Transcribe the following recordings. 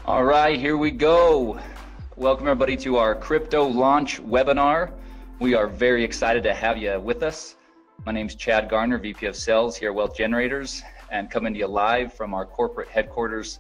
All right, here we go. Welcome everybody to our crypto launch webinar. We are very excited to have you with us. My name is Chad Garner, VP of Sales here at Wealth Generators, and coming to you live from our corporate headquarters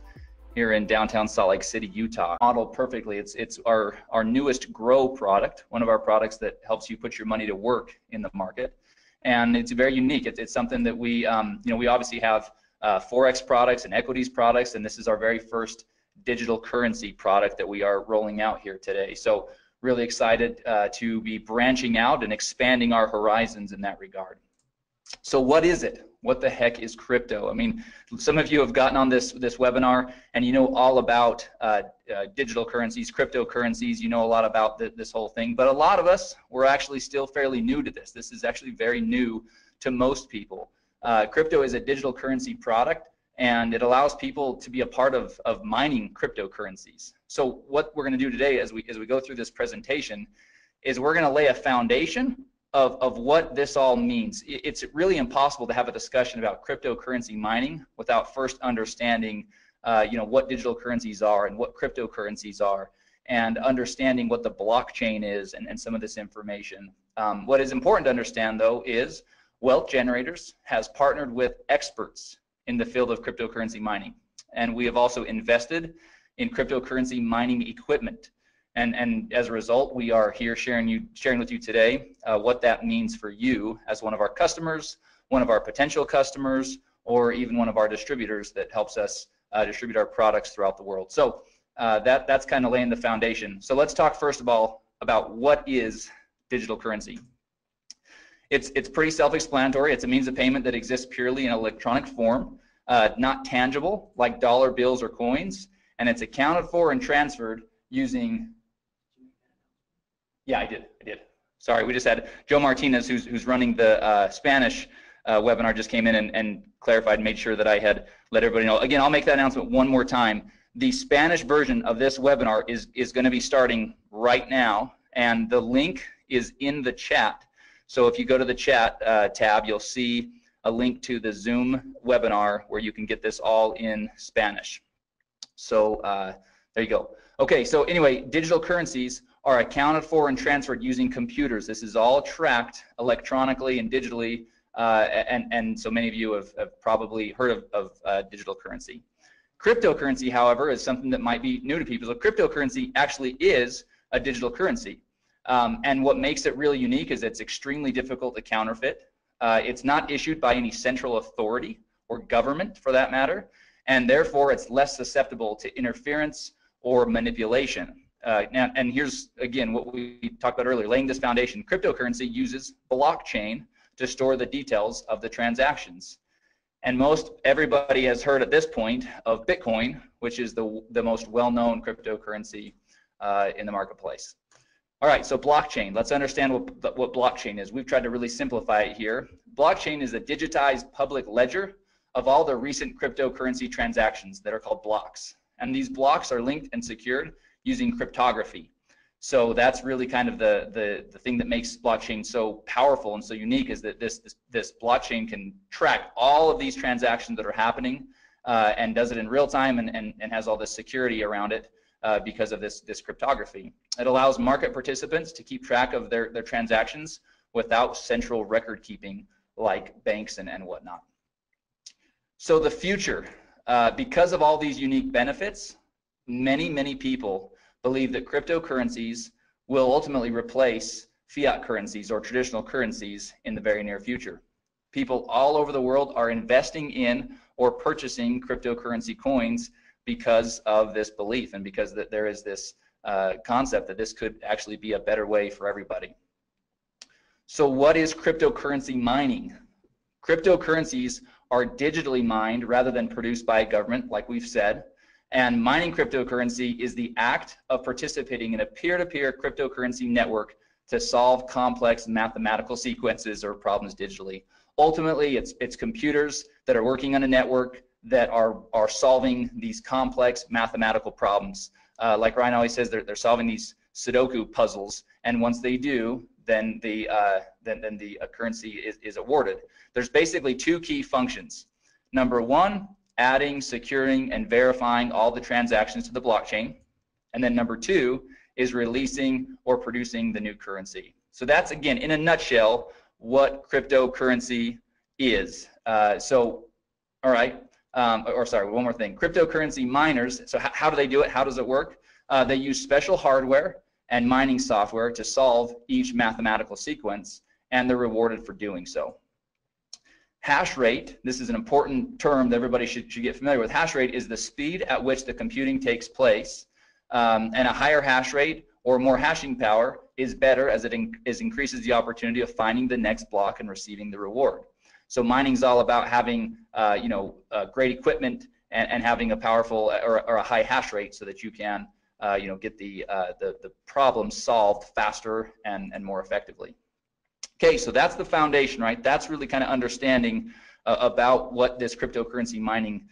here in downtown Salt Lake City, Utah. Modeled perfectly. It's our newest Grow product, one of our products that helps you put your money to work in the market, and it's very unique. It's something that we we obviously have forex products and equities products, and this is our very first digital currency product that we are rolling out here today. So really excited to be branching out and expanding our horizons in that regard. So what is it? What the heck is crypto? I mean, some of you have gotten on this webinar and you know all about digital currencies, cryptocurrencies, you know a lot about this whole thing, but a lot of us, we're actually still fairly new to this. This is actually very new to most people. Crypto is a digital currency product, and it allows people to be a part of mining cryptocurrencies. So what we're going to do today as we go through this presentation is we're going to lay a foundation of what this all means. It's really impossible to have a discussion about cryptocurrency mining without first understanding what digital currencies are and what cryptocurrencies are, and understanding what the blockchain is and some of this information. What is important to understand though is Wealth Generators has partnered with experts in the field of cryptocurrency mining, and we have also invested in cryptocurrency mining equipment, and as a result we are here sharing with you today what that means for you as one of our customers, one of our potential customers, or even one of our distributors that helps us distribute our products throughout the world. So that's kind of laying the foundation. So let's talk first of all about what is digital currency. It's pretty self-explanatory. It's a means of payment that exists purely in electronic form, not tangible like dollar bills or coins, and it's accounted for and transferred using. Yeah, I did. Sorry, we just had Joe Martinez, who's running the Spanish webinar, just came in and clarified and made sure that I had let everybody know. Again, I'll make that announcement one more time. The Spanish version of this webinar is going to be starting right now, and the link is in the chat. So if you go to the chat tab, you'll see a link to the Zoom webinar where you can get this all in Spanish. So there you go. Okay, so anyway, digital currencies are accounted for and transferred using computers. This is all tracked electronically and digitally, and so many of you have probably heard of digital currency. Cryptocurrency, however, is something that might be new to people. So cryptocurrency actually is a digital currency. And what makes it really unique is it's extremely difficult to counterfeit. It's not issued by any central authority or government for that matter, and therefore it's less susceptible to interference or manipulation. And here's again what we talked about earlier, laying this foundation. Cryptocurrency uses blockchain to store the details of the transactions. And most everybody has heard at this point of Bitcoin, which is the most well-known cryptocurrency in the marketplace. All right, so blockchain. Let's understand what blockchain is. We've tried to really simplify it here. Blockchain is a digitized public ledger of all the recent cryptocurrency transactions that are called blocks. And these blocks are linked and secured using cryptography. So that's really kind of the thing that makes blockchain so powerful and so unique, is that this blockchain can track all of these transactions that are happening and does it in real time and has all this security around it. Because of this cryptography. It allows market participants to keep track of their transactions without central record keeping like banks and whatnot. So the future, because of all these unique benefits, many people believe that cryptocurrencies will ultimately replace fiat currencies or traditional currencies in the very near future. People all over the world are investing in or purchasing cryptocurrency coins because of this belief and because that there is this concept that this could actually be a better way for everybody. So what is cryptocurrency mining? Cryptocurrencies are digitally mined rather than produced by a government, like we've said, and mining cryptocurrency is the act of participating in a peer-to-peer cryptocurrency network to solve complex mathematical sequences or problems digitally. Ultimately, it's computers that are working on a network that are solving these complex mathematical problems. Like Ryan always says, they're solving these Sudoku puzzles, and once they do, then the currency is awarded. There's basically two key functions. Number one, adding, securing, and verifying all the transactions to the blockchain. And then number 2 is releasing or producing the new currency. So that's, again, in a nutshell, what cryptocurrency is. All right, one more thing. Cryptocurrency miners, so how do they do it? How does it work? They use special hardware and mining software to solve each mathematical sequence, and they're rewarded for doing so. Hash rate, this is an important term that everybody should get familiar with. Hash rate is the speed at which the computing takes place, and a higher hash rate or more hashing power is better as it increases the opportunity of finding the next block and receiving the reward. So mining is all about having great equipment and having a powerful or a high hash rate so that you can get the problem solved faster and more effectively. Okay, so that's the foundation, right? That's really kind of understanding about what this cryptocurrency mining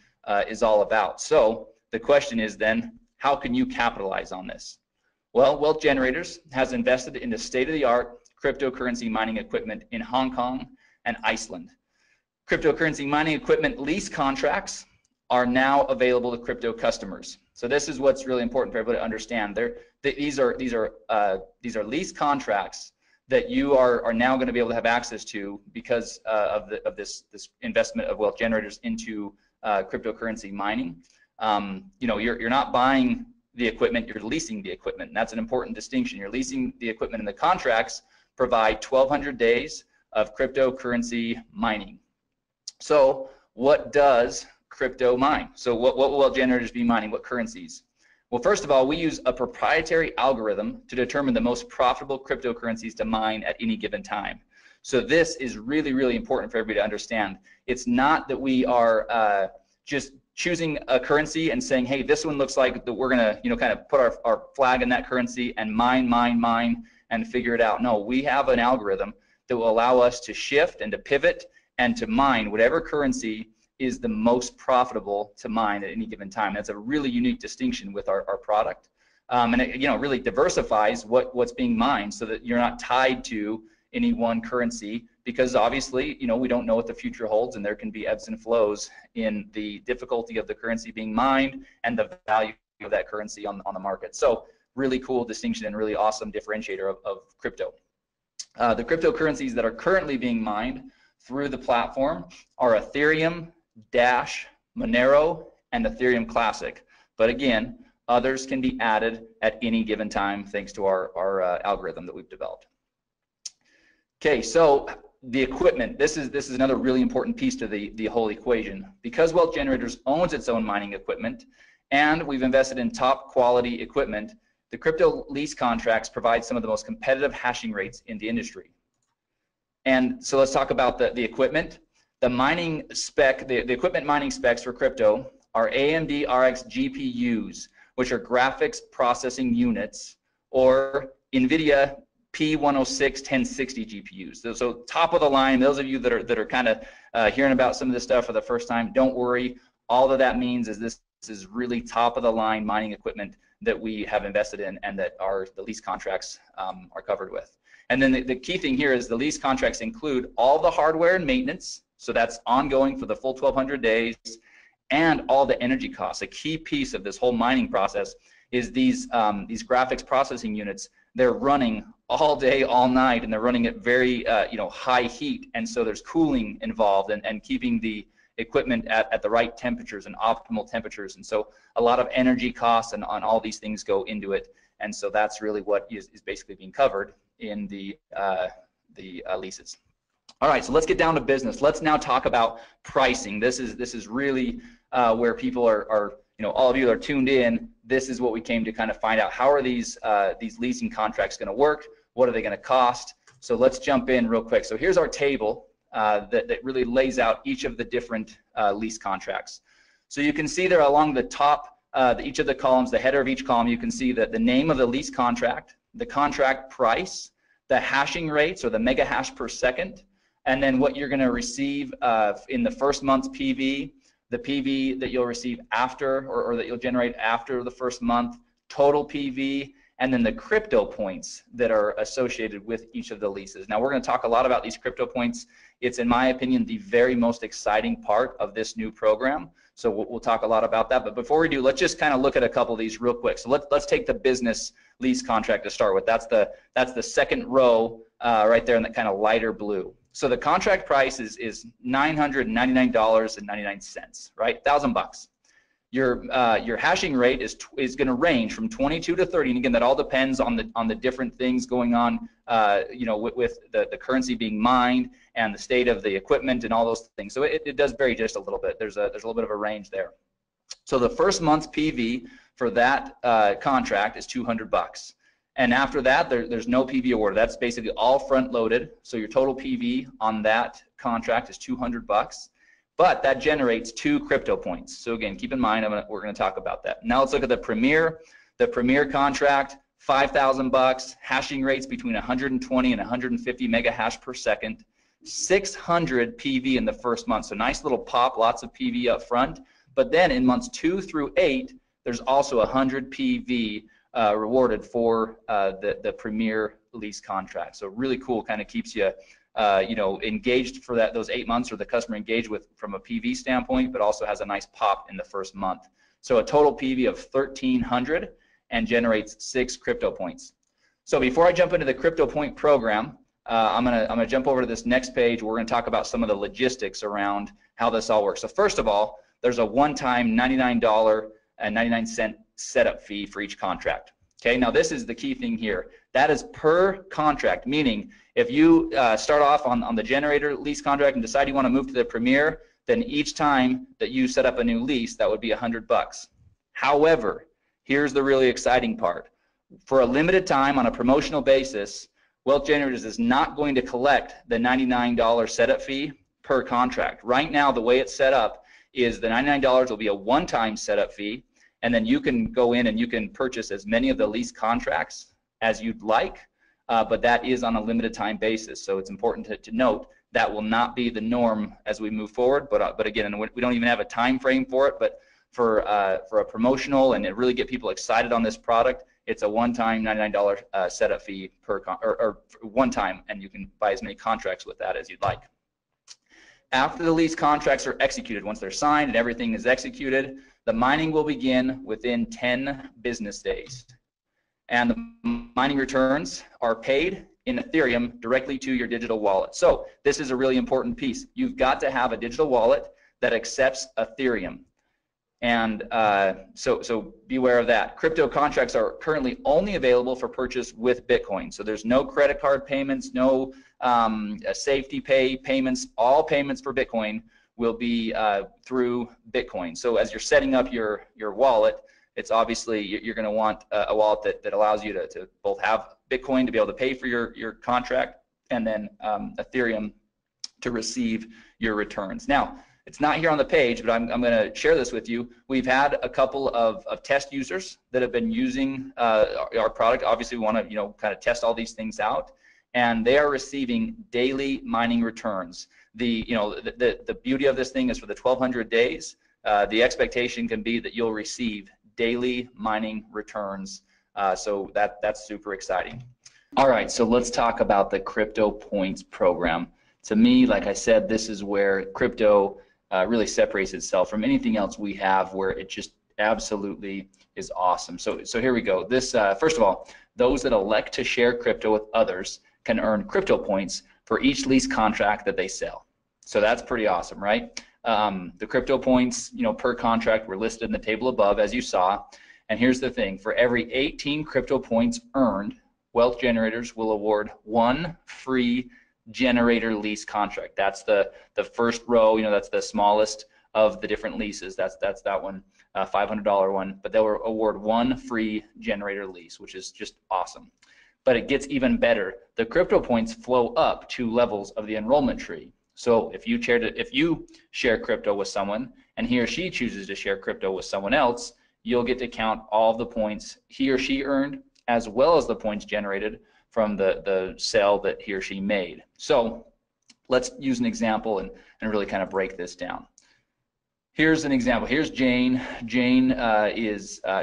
is all about. So the question is then, how can you capitalize on this? Well, Wealth Generators has invested in the state-of-the-art cryptocurrency mining equipment in Hong Kong and Iceland. Cryptocurrency mining equipment lease contracts are now available to crypto customers. So this is what's really important for everybody to understand. These are lease contracts that you are now going to be able to have access to because of this investment of Wealth Generators into cryptocurrency mining. You're not buying the equipment, you're leasing the equipment. And that's an important distinction. You're leasing the equipment, and the contracts provide 1,200 days of cryptocurrency mining. So what does crypto mine? So what will Wealth Generators be mining? What currencies? Well, first of all, we use a proprietary algorithm to determine the most profitable cryptocurrencies to mine at any given time. So this is really, really important for everybody to understand. It's not that we are just choosing a currency and saying, hey, this one looks like that we're going to kind of put our flag in that currency and mine and figure it out. No, we have an algorithm that will allow us to shift and to pivot and to mine whatever currency is the most profitable to mine at any given time. That's a really unique distinction with our product. And it really diversifies what's being mined so that you're not tied to any one currency, because obviously we don't know what the future holds, and there can be ebbs and flows in the difficulty of the currency being mined and the value of that currency on the market. So really cool distinction and really awesome differentiator of crypto. The cryptocurrencies that are currently being mined through the platform are Ethereum, Dash, Monero, and Ethereum Classic. But again, others can be added at any given time thanks to our algorithm that we've developed. Okay, so the equipment, this is another really important piece to the whole equation. Because Wealth Generators owns its own mining equipment and we've invested in top quality equipment, the crypto lease contracts provide some of the most competitive hashing rates in the industry. And so let's talk about the equipment. The mining spec, the equipment mining specs for crypto are AMD RX GPUs, which are graphics processing units, or NVIDIA P106 1060 GPUs. So top of the line. Those of you that are kind of hearing about some of this stuff for the first time, don't worry. All that means is this is really top of the line mining equipment that we have invested in and that the lease contracts are covered with. And then the key thing here is the lease contracts include all the hardware and maintenance. So that's ongoing for the full 1,200 days, and all the energy costs. A key piece of this whole mining process is these graphics processing units. They're running all day, all night, and they're running at very high heat, and so there's cooling involved and keeping the equipment at the right temperatures and optimal temperatures. And so a lot of energy costs and on all these things go into it, and so that's really what is basically being covered in the leases. All right, so let's get down to business. Let's now talk about pricing. This is really where people are all of you that are tuned in. This is what we came to kind of find out. How are these leasing contracts going to work? What are they going to cost? So let's jump in real quick. So here's our table that really lays out each of the different lease contracts. So you can see there along the top, each of the columns, the header of each column, you can see that the name of the lease contract, the contract price, the hashing rates or the mega hash per second, and then what you're going to receive in the first month's PV, the PV that you'll receive after or that you'll generate after the first month, total PV, and then the crypto points that are associated with each of the leases. Now we're going to talk a lot about these crypto points It's, in my opinion, the very most exciting part of this new program. So we'll talk a lot about that. But before we do, let's just kind of look at a couple of these real quick. So let's take the business lease contract to start with. That's the second row right there in that kind of lighter blue. So the contract price is $999.99, right? $1,000. Your hashing rate is going to range from 22 to 30, and again, that all depends on the different things going on, you know, with the currency being mined and the state of the equipment and all those things. So it does vary just a little bit. There's a little bit of a range there. So the first month's PV for that contract is $200. And after that, there's no PV awarded. That's basically all front loaded. So your total PV on that contract is $200, but that generates 2 crypto points. So again, keep in mind, we're going to talk about that. Now let's look at the Premier. The Premier contract, $5,000, hashing rates between 120 and 150 mega hash per second, 600 PV in the first month. So nice little pop, lots of PV up front. But then in months 2 through 8, there's also 100 PV rewarded for the Premier lease contract. So really cool, kind of keeps you you know, engaged for those 8 months, or the customer engaged with from a PV standpoint, but also has a nice pop in the first month. So a total PV of 1,300 and generates 6 crypto points. So before I jump into the crypto point program, I'm gonna jump over to this next page. We're gonna talk about some of the logistics around how this all works. So first of all, there's a one-time $99.99 setup fee for each contract. Okay, now this is the key thing here. That is per contract, meaning if you start off on the generator lease contract and decide you want to move to the Premier, then each time that you set up a new lease, that would be $100. However, here's the really exciting part. For a limited time on a promotional basis, Wealth Generators is not going to collect the $99 setup fee per contract. Right now, the way it's set up is the $99 will be a one-time setup fee, and then you can go in and you can purchase as many of the lease contracts as you'd like, but that is on a limited time basis. So it's important to note that will not be the norm as we move forward. But again, we don't even have a time frame for it. But for a promotional and to really get people excited on this product, it's a one-time $99 setup fee per or one time, and you can buy as many contracts with that as you'd like. After the lease contracts are executed, once they're signed and everything is executed, the mining will begin within 10 business days. And the mining returns are paid in Ethereum directly to your digital wallet. So this is a really important piece. You've got to have a digital wallet that accepts Ethereum. And so beware of that. Crypto contracts are currently only available for purchase with Bitcoin. So there's no credit card payments, no safety pay payments. All payments for Bitcoin will be through Bitcoin. So as you're setting up your wallet, it's obviously you're going to want a wallet that allows you to both have Bitcoin to be able to pay for your contract, and then Ethereum to receive your returns. Now, it's not here on the page, but I'm going to share this with you. We've had a couple of test users that have been using our product. Obviously, we want to kind of test all these things out, and they are receiving daily mining returns. The beauty of this thing is for the 1,200 days, the expectation can be that you'll receive daily mining returns. So that's super exciting. All right, so let's talk about the Crypto Points program. To me, like I said, this is where crypto really separates itself from anything else we have, where it just absolutely is awesome. So here we go. This first of all, those that elect to share crypto with others can earn crypto points for each lease contract that they sell. So that's pretty awesome, right? The crypto points, per contract were listed in the table above, as you saw. And here's the thing: for every 18 crypto points earned, Wealth Generators will award 1 free generator lease contract. That's the first row. That's the smallest of the different leases. That's that one, $500 one. But they'll award 1 free generator lease, which is just awesome. But it gets even better. The crypto points flow up 2 levels of the enrollment tree. So if you share crypto with someone and he or she chooses to share crypto with someone else, you'll get to count all of the points he or she earned, as well as the points generated from the sale that he or she made. So let's use an example and really kind of break this down. Here's an example. Here's Jane. Jane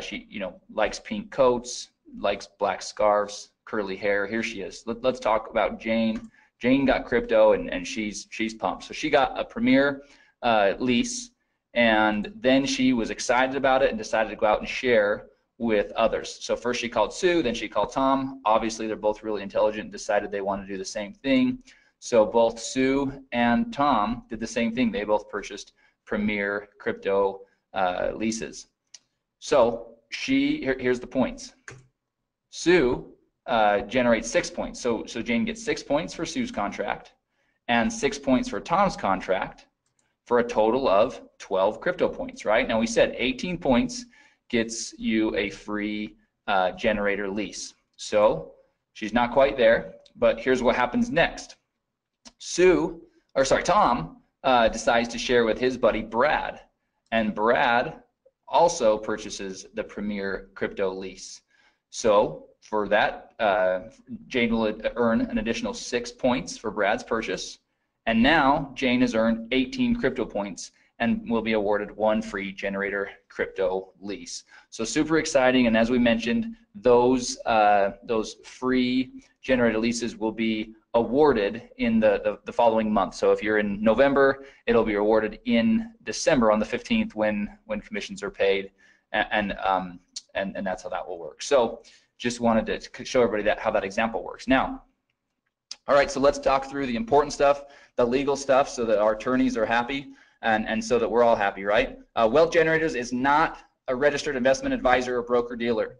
she likes pink coats, likes black scarves, curly hair. Here she is. Let's talk about Jane. Jane got crypto, and she's pumped. So she got a Premier lease, and then she was excited about it and decided to go out and share with others. So first she called Sue, then she called Tom. Obviously they're both really intelligent and decided they want to do the same thing. So both Sue and Tom did the same thing. They both purchased Premier crypto leases. So here's the points. Sue generates 6 points. So Jane gets 6 points for Sue's contract and 6 points for Tom's contract, for a total of 12 crypto points, right? Now we said 18 points gets you a free generator lease. So she's not quite there, but here's what happens next. Tom decides to share with his buddy Brad, and Brad also purchases the Premier crypto lease. So for that, Jane will earn an additional 6 points for Brad's purchase, and now Jane has earned 18 crypto points and will be awarded 1 free generator crypto lease. So super exciting, and as we mentioned, those free generator leases will be awarded in the following month. So if you're in November, it'll be awarded in December on the 15th when commissions are paid, and that's how that will work. So just wanted to show everybody how that example works. Now, all right, so let's talk through the important stuff, the legal stuff, so that our attorneys are happy and so that we're all happy, right? Wealth Generators is not a registered investment advisor or broker-dealer.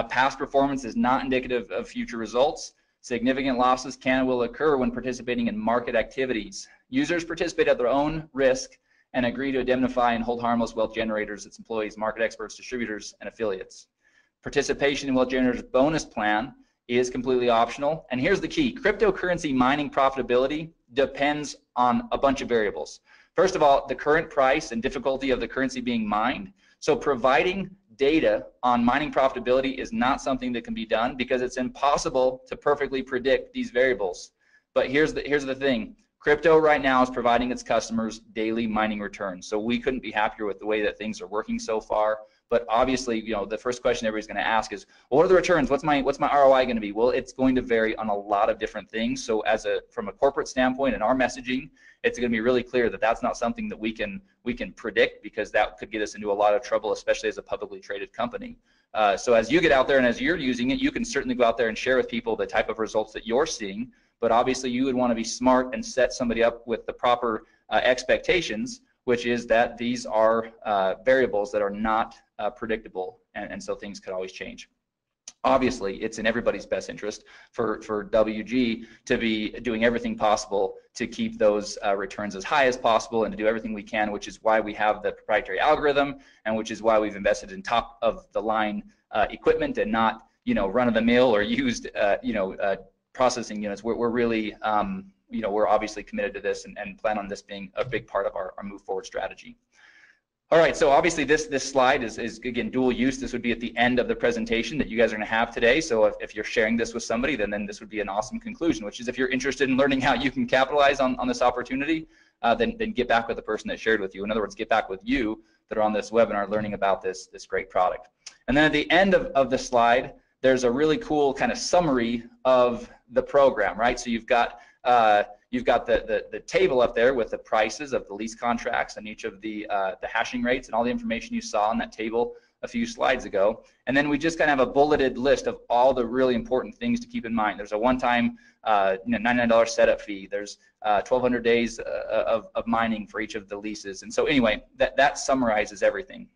Past performance is not indicative of future results. Significant losses can and will occur when participating in market activities. Users participate at their own risk and agree to indemnify and hold harmless Wealth Generators, its employees, market experts, distributors, and affiliates. Participation in Wealth Generators bonus plan is completely optional. And here's the key: cryptocurrency mining profitability depends on a bunch of variables. First of all, the current price and difficulty of the currency being mined. So providing data on mining profitability is not something that can be done because it's impossible to perfectly predict these variables. But here's the thing: crypto right now is providing its customers daily mining returns. So we couldn't be happier with the way that things are working so far. But obviously, you know, the first question everybody's going to ask is, well, what are the returns? What's my ROI going to be? Well, it's going to vary on a lot of different things. So from a corporate standpoint and our messaging, it's going to be really clear that that's not something that we can predict, because that could get us into a lot of trouble, especially as a publicly traded company. So as you get out there and as you're using it, you can certainly go out there and share with people the type of results that you're seeing. But obviously, you would want to be smart and set somebody up with the proper expectations, which is that these are variables that are not predictable, and so things could always change. Obviously, it's in everybody's best interest for WG to be doing everything possible to keep those returns as high as possible and to do everything we can, which is why we have the proprietary algorithm, and which is why we've invested in top of the line equipment and not, you know, run of the mill or used processing units. We're really you know, we're obviously committed to this and plan on this being a big part of our move forward strategy. All right, so obviously this slide is again dual use. This would be at the end of the presentation that you guys are going to have today. So if you're sharing this with somebody, then this would be an awesome conclusion, which is if you're interested in learning how you can capitalize on this opportunity, then get back with the person that shared with you. In other words, get back with you that are on this webinar learning about this great product. And then at the end of the slide, there's a really cool kind of summary of the program, right? So you've got the table up there with the prices of the lease contracts and each of the hashing rates and all the information you saw on that table a few slides ago. And then we just kind of have a bulleted list of all the really important things to keep in mind. There's a one-time $99 setup fee. There's 1,200 days of mining for each of the leases. And so anyway, that summarizes everything.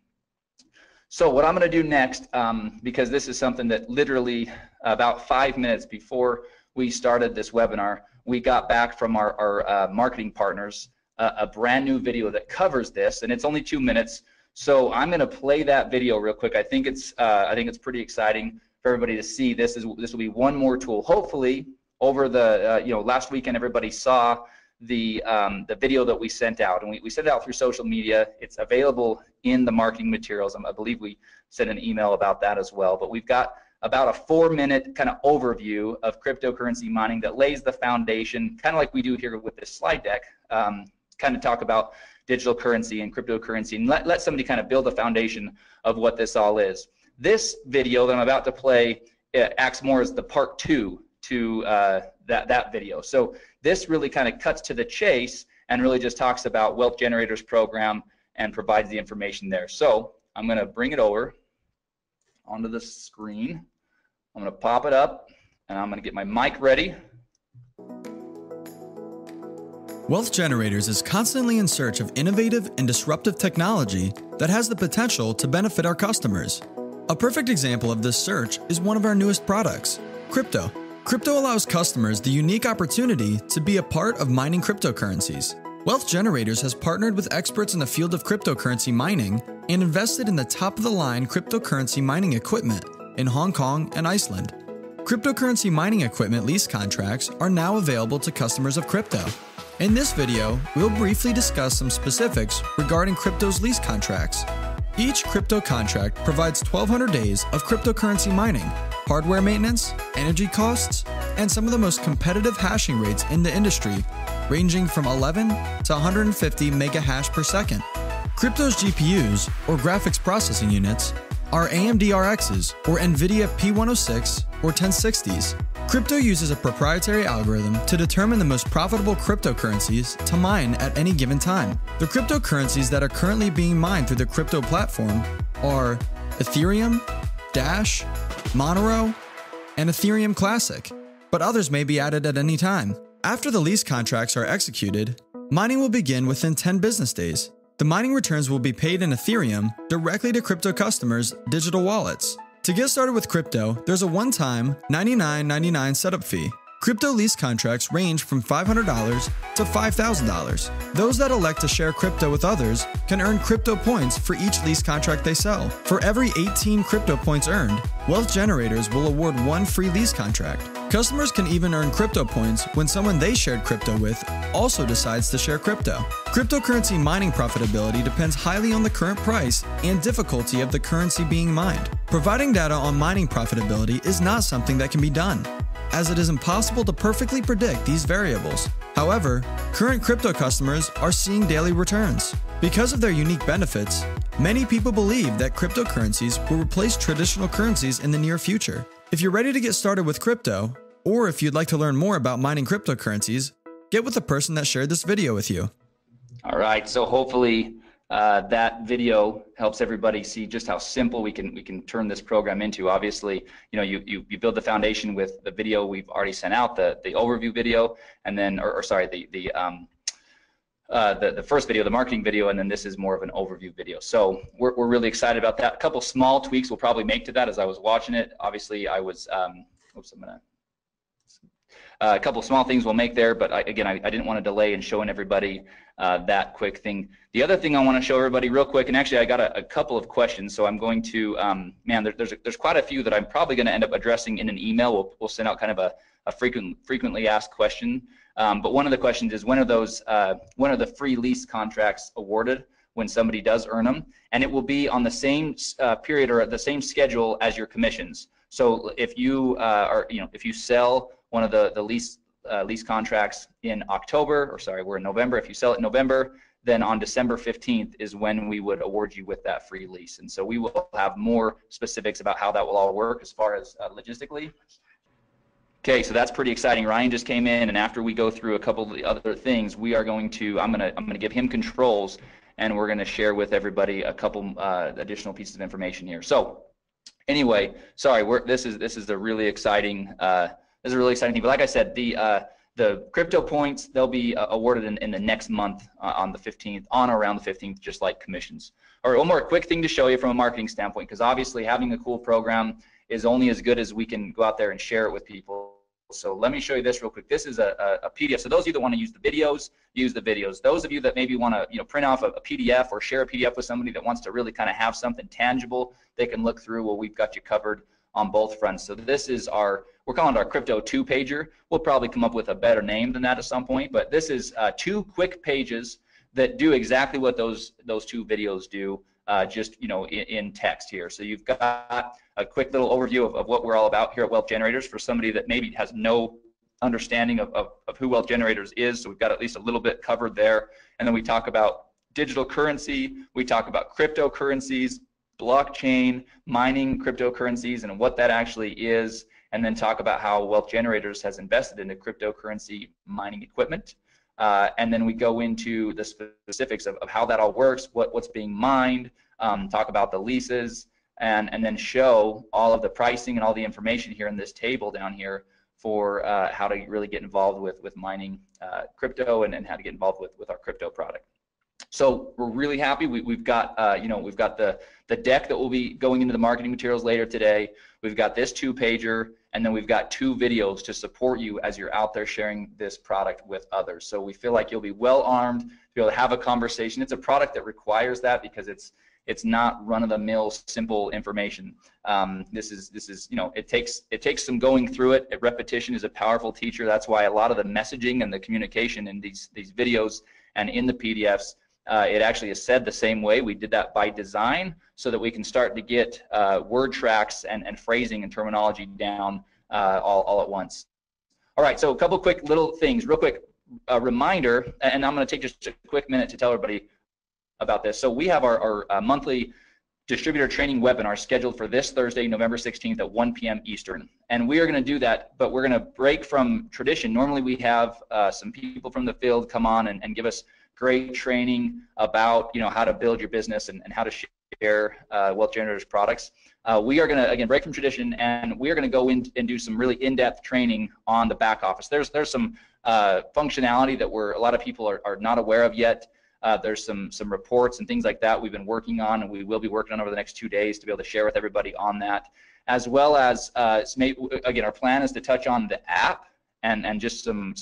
So what I'm going to do next, because this is something that literally about 5 minutes before we started this webinar, we got back from our marketing partners a brand new video that covers this, and it's only 2 minutes. So I'm going to play that video real quick. I think it's pretty exciting for everybody to see. This will be one more tool. Hopefully, over the last weekend, everybody saw the video that we sent out, and we sent it out through social media. It's available in the marketing materials. I believe we sent an email about that as well. But we've got about a 4-minute kind of overview of cryptocurrency mining that lays the foundation, kind of like we do here with this slide deck, kind of talk about digital currency and cryptocurrency, and let somebody kind of build a foundation of what this all is. This video that I'm about to play acts more as the part 2 to that video. So this really kind of cuts to the chase and really just talks about Wealth Generators program and provides the information there. So I'm going to bring it over onto the screen. I'm going to pop it up, and I'm going to get my mic ready. Wealth Generators is constantly in search of innovative and disruptive technology that has the potential to benefit our customers. A perfect example of this search is one of our newest products, crypto. Crypto allows customers the unique opportunity to be a part of mining cryptocurrencies. Wealth Generators has partnered with experts in the field of cryptocurrency mining and invested in the top-of-the-line cryptocurrency mining equipment in Hong Kong and Iceland. Cryptocurrency mining equipment lease contracts are now available to customers of crypto. In this video, we'll briefly discuss some specifics regarding crypto's lease contracts. Each crypto contract provides 1,200 days of cryptocurrency mining, hardware maintenance, energy costs, and some of the most competitive hashing rates in the industry, ranging from 11 to 150 mega hash per second. Crypto's GPUs, or graphics processing units, are AMD RXs, or NVIDIA P106 or 1060s. Crypto uses a proprietary algorithm to determine the most profitable cryptocurrencies to mine at any given time. The cryptocurrencies that are currently being mined through the crypto platform are Ethereum, Dash, Monero, and Ethereum Classic, but others may be added at any time. After the lease contracts are executed, mining will begin within 10 business days. The mining returns will be paid in Ethereum directly to crypto customers' digital wallets. To get started with crypto, there's a one-time $99.99 setup fee. Crypto lease contracts range from $500 to $5,000. Those that elect to share crypto with others can earn crypto points for each lease contract they sell. For every 18 crypto points earned, Wealth Generators will award one free lease contract. Customers can even earn crypto points when someone they shared crypto with also decides to share crypto. Cryptocurrency mining profitability depends highly on the current price and difficulty of the currency being mined. Providing data on mining profitability is not something that can be done, as it is impossible to perfectly predict these variables. However, current crypto customers are seeing daily returns. Because of their unique benefits, many people believe that cryptocurrencies will replace traditional currencies in the near future. If you're ready to get started with crypto, or if you'd like to learn more about mining cryptocurrencies, get with the person that shared this video with you. All right, so hopefully that video helps everybody see just how simple we can turn this program into. Obviously, you know, you build the foundation with the video we've already sent out, the overview video, and then, the first video, the marketing video, and then this is more of an overview video. So we're really excited about that. A couple small tweaks we'll probably make to that as I was watching it. Obviously, I was, a couple small things we'll make there, but I didn't want to delay in showing everybody that quick thing. The other thing I want to show everybody real quick, and actually I got a couple of questions, so I'm going to, there's quite a few that I'm probably going to end up addressing in an email. We'll send out kind of a frequently asked question. But one of the questions is, when are the free lease contracts awarded when somebody does earn them? And it will be on the same period or at the same schedule as your commissions. So if you if you sell one of the lease contracts in October, or sorry, we're in November. If you sell it in November, then on December 15th is when we would award you with that free lease. And so we will have more specifics about how that will all work as far as logistically. Okay, so that's pretty exciting. Ryan just came in, and after we go through a couple of the other things, we are going to, I'm gonna give him controls, and we're gonna share with everybody a couple additional pieces of information here. So anyway, sorry, this is a really exciting thing. But like I said, the crypto points, they'll be awarded in the next month on the 15th, on or around the 15th, just like commissions. All right, one more quick thing to show you from a marketing standpoint, because obviously having a cool program is only as good as we can go out there and share it with people. So let me show you this real quick. This is a PDF. So those of you that want to use the videos, use the videos. Those of you that maybe want to print off a PDF or share a PDF with somebody that wants to really kind of have something tangible they can look through, well, we've got you covered on both fronts. So this is we're calling it our Crypto 2-pager. We'll probably come up with a better name than that at some point, but this is 2 quick pages that do exactly what those 2 videos do, just in text here. So you've got a quick little overview of what we're all about here at Wealth Generators for somebody that maybe has no understanding of who Wealth Generators is. So we've got at least a little bit covered there. And then we talk about digital currency, we talk about cryptocurrencies, blockchain, mining cryptocurrencies, and what that actually is. and then talk about how Wealth Generators has invested into cryptocurrency mining equipment. And then we go into the specifics of how that all works, what's being mined, talk about the leases, and then show all of the pricing and all the information here in this table down here for how to really get involved with mining crypto and how to get involved with our crypto product. So we're really happy. We've got we've got the deck that will be going into the marketing materials later today. We've got this 2-pager, and then we've got 2 videos to support you as you're out there sharing this product with others. So we feel like you'll be well armed to be able to have a conversation. It's a product that requires that because it's not run-of-the-mill simple information. This is it takes some going through it. Repetition is a powerful teacher. That's why a lot of the messaging and the communication in these videos and in the PDFs, it actually is said the same way. We did that by design so that we can start to get word tracks and phrasing and terminology down all at once. All right, so a couple quick little things, real quick reminder, and I'm going to take just a quick minute to tell everybody about this. So we have our monthly distributor training webinar scheduled for this Thursday, November 16th at 1 p.m. Eastern. And we are going to do that, but we're going to break from tradition. Normally we have some people from the field come on and give us great training about how to build your business and how to share Wealth Generators products. We are going to, again, break from tradition, and we are going to go in and do some really in-depth training on the back office. There's some functionality that a lot of people are not aware of yet. There's some reports and things like that we've been working on, and we will be working on over the next 2 days to be able to share with everybody on that, as well as again, our plan is to touch on the app and just some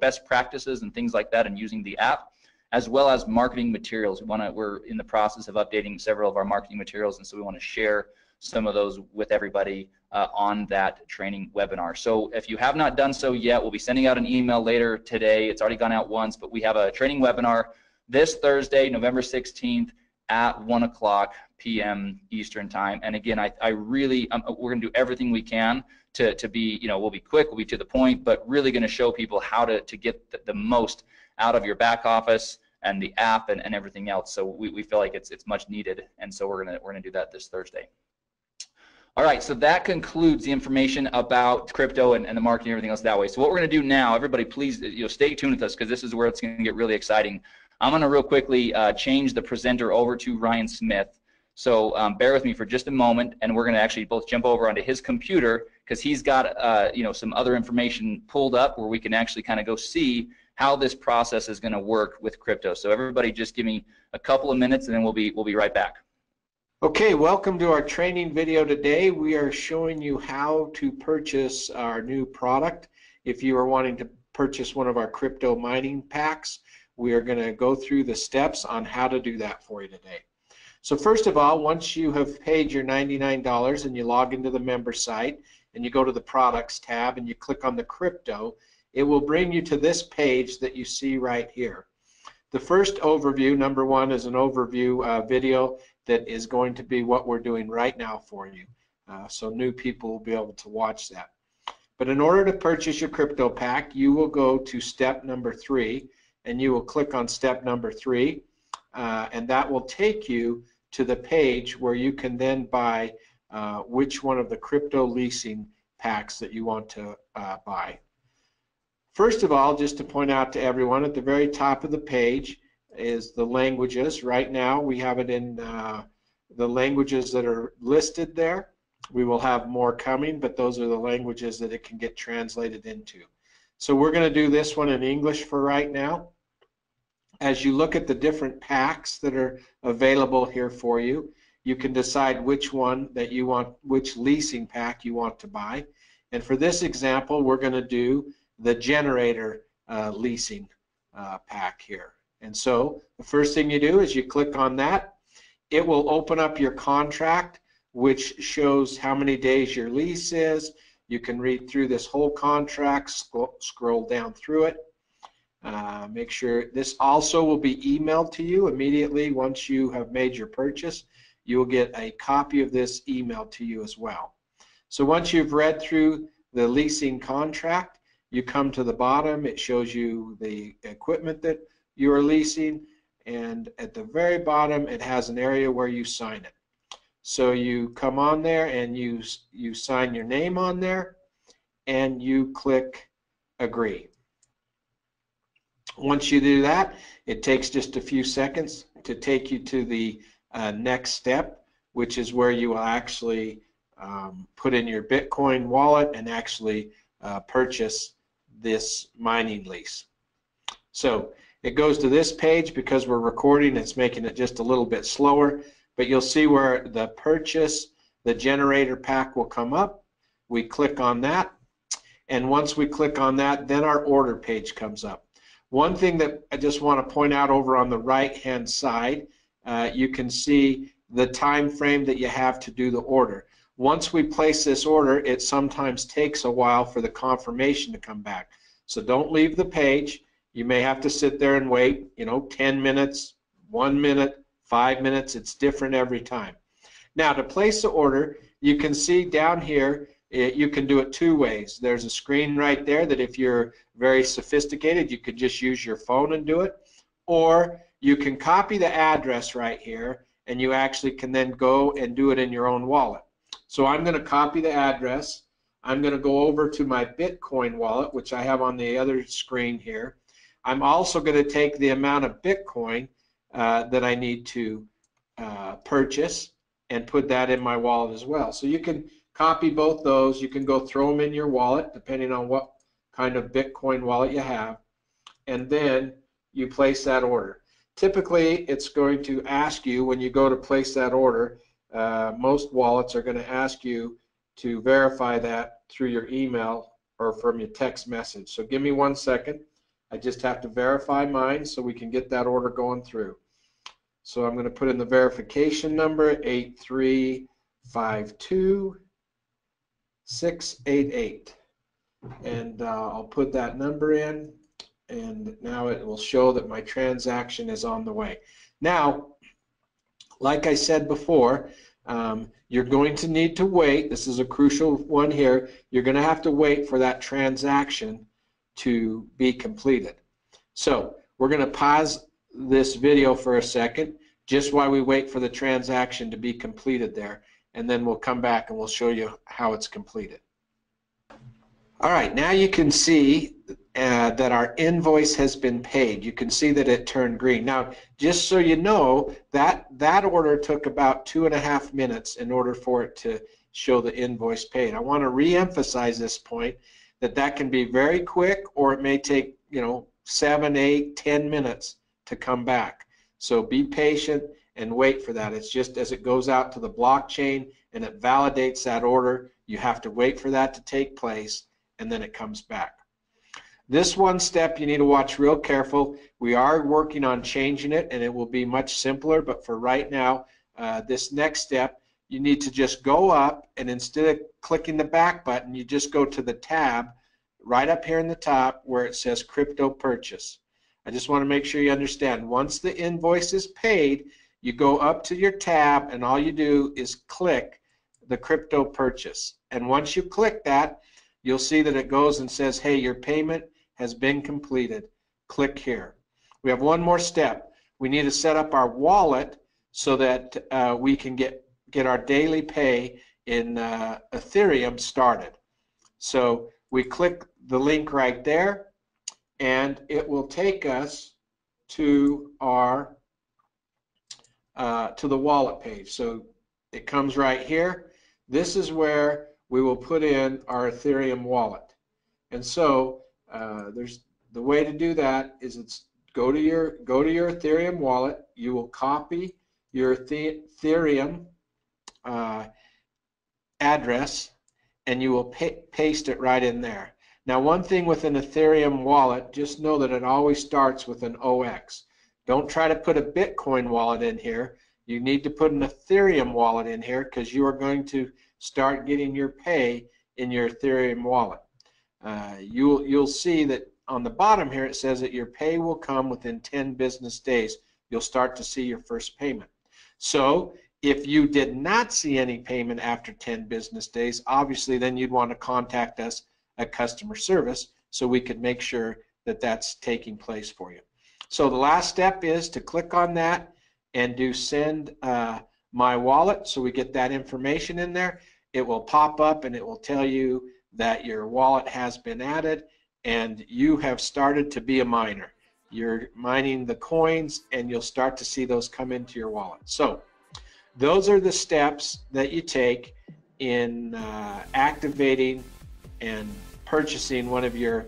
best practices and things like that, and using the app, as well as marketing materials. We're in the process of updating several of our marketing materials, and so we want to share some of those with everybody on that training webinar. So if you have not done so yet, we'll be sending out an email later today. It's already gone out once, but we have a training webinar this Thursday, November 16th at 1 p.m. Eastern time. And again, we're going to do everything we can to be, we'll be quick, we'll be to the point, but really going to show people how to get the most out of your back office and the app and everything else. So we feel like it's much needed, and so we're gonna do that this Thursday. All right, so that concludes the information about crypto and the marketing and everything else that way. So what we're gonna do now, everybody please stay tuned with us, because this is where it's gonna get really exciting. I'm gonna real quickly change the presenter over to Ryan Smith. So bear with me for just a moment, and we're gonna actually both jump over onto his computer, because he's got some other information pulled up where we can actually kind of go see how this process is going to work with crypto. So everybody just give me a couple of minutes, and then we'll be right back. Okay, welcome to our training video today. We are showing you how to purchase our new product. If you are wanting to purchase one of our crypto mining packs, we are going to go through the steps on how to do that for you today. So first of all, once you have paid your $99 and you log into the member site and you go to the products tab and you click on the crypto, it will bring you to this page that you see right here. The first overview, number one, is an overview video that is going to be what we're doing right now for you. So new people will be able to watch that. But in order to purchase your crypto pack, you will go to step number 3, and you will click on step number 3, and that will take you to the page where you can then buy which one of the crypto leasing packs that you want to buy. First of all, just to point out to everyone, at the very top of the page is the languages. Right now we have it in the languages that are listed there. We will have more coming, but those are the languages that it can get translated into. So we're going to do this one in English for right now. As you look at the different packs that are available here for you, you can decide which one that you want, which leasing pack you want to buy. And for this example, we're going to do the generator leasing pack here. And so the first thing you do is you click on that. It will open up your contract, which shows how many days your lease is. You can read through this whole contract, scroll down through it. Make sure this also will be emailed to you immediately once you have made your purchase. You will get a copy of this emailed to you as well. So once you've read through the leasing contract, you come to the bottom. It shows you the equipment that you are leasing, and at the very bottom it has an area where you sign it. So you come on there and you sign your name on there, and you click agree. Once you do that, it takes just a few seconds to take you to the next step, which is where you will actually put in your Bitcoin wallet and actually purchase this mining lease. So it goes to this page. Because we're recording, it's making it just a little bit slower, but you'll see where the purchase, the generator pack will come up. We click on that, and once we click on that, then our order page comes up. One thing that I just want to point out over on the right hand side, you can see the time frame that you have to do the order. Once we place this order, it sometimes takes a while for the confirmation to come back. So don't leave the page. You may have to sit there and wait, 10 minutes, 1 minute, 5 minutes. It's different every time. Now, to place the order, you can see down here, you can do it two ways. There's a screen right there that if you're very sophisticated, you could just use your phone and do it. Or you can copy the address right here, and you actually can then go and do it in your own wallet. So I'm going to copy the address. I'm going to go over to my Bitcoin wallet, which I have on the other screen here. I'm also going to take the amount of Bitcoin that I need to purchase and put that in my wallet as well. So you can copy both those. You can go throw them in your wallet, depending on what kind of Bitcoin wallet you have, and then you place that order. Typically, it's going to ask you when you go to place that order, most wallets are going to ask you to verify that through your email or from your text message. So give me 1 second. I just have to verify mine so we can get that order going through. So I'm going to put in the verification number, 8352688. And I'll put that number in, and now it will show that my transaction is on the way. Now, like I said before, you're going to need to wait. This is a crucial one here. You're going to have to wait for that transaction to be completed. So we're going to pause this video for a second, just while we wait for the transaction to be completed there, and then we'll come back and we'll show you how it's completed. All right, now you can see that our invoice has been paid. You can see that it turned green. Now, just so you know, that order took about 2.5 minutes in order for it to show the invoice paid. I want to re-emphasize this point, that can be very quick, or it may take 7, 8, 10 minutes to come back. So be patient and wait for that. It's just as it goes out to the blockchain and it validates that order, you have to wait for that to take place, and then it comes back. This one step you need to watch real careful. We are working on changing it, and it will be much simpler, but for right now, this next step, you need to just go up, and instead of clicking the back button, you just go to the tab right up here in the top where it says crypto purchase. I just want to make sure you understand, once the invoice is paid, you go up to your tab, and all you do is click the crypto purchase. And once you click that, you'll see that it goes and says, hey, your payment has been completed. Click here. We have one more step. We need to set up our wallet so that we can get our daily pay in Ethereum started. So we click the link right there, and it will take us to our to the wallet page. So it comes right here. This is where we will put in our Ethereum wallet. And so there's the way to do that is go to your Ethereum wallet. You will copy your Ethereum address, and you will paste it right in there. Now, one thing with an Ethereum wallet, just know that it always starts with an OX. Don't try to put a Bitcoin wallet in here. You need to put an Ethereum wallet in here, because you are going to start getting your pay in your Ethereum wallet. You'll see that on the bottom here it says that your pay will come within 10 business days. You'll start to see your first payment. So if you did not see any payment after 10 business days, obviously then you'd want to contact us at customer service so we could make sure that that's taking place for you. So the last step is to click on that and do send my wallet, so we get that information in there. It will pop up and it will tell you that your wallet has been added and you have started to be a miner. You're mining the coins and you'll start to see those come into your wallet. So those are the steps that you take in activating and purchasing one of your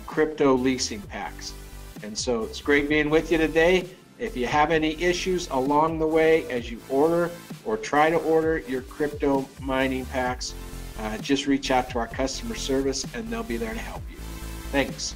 crypto leasing packs. And so it's great being with you today. If you have any issues along the way as you order or try to order your crypto mining packs, just reach out to our customer service and they'll be there to help you. Thanks.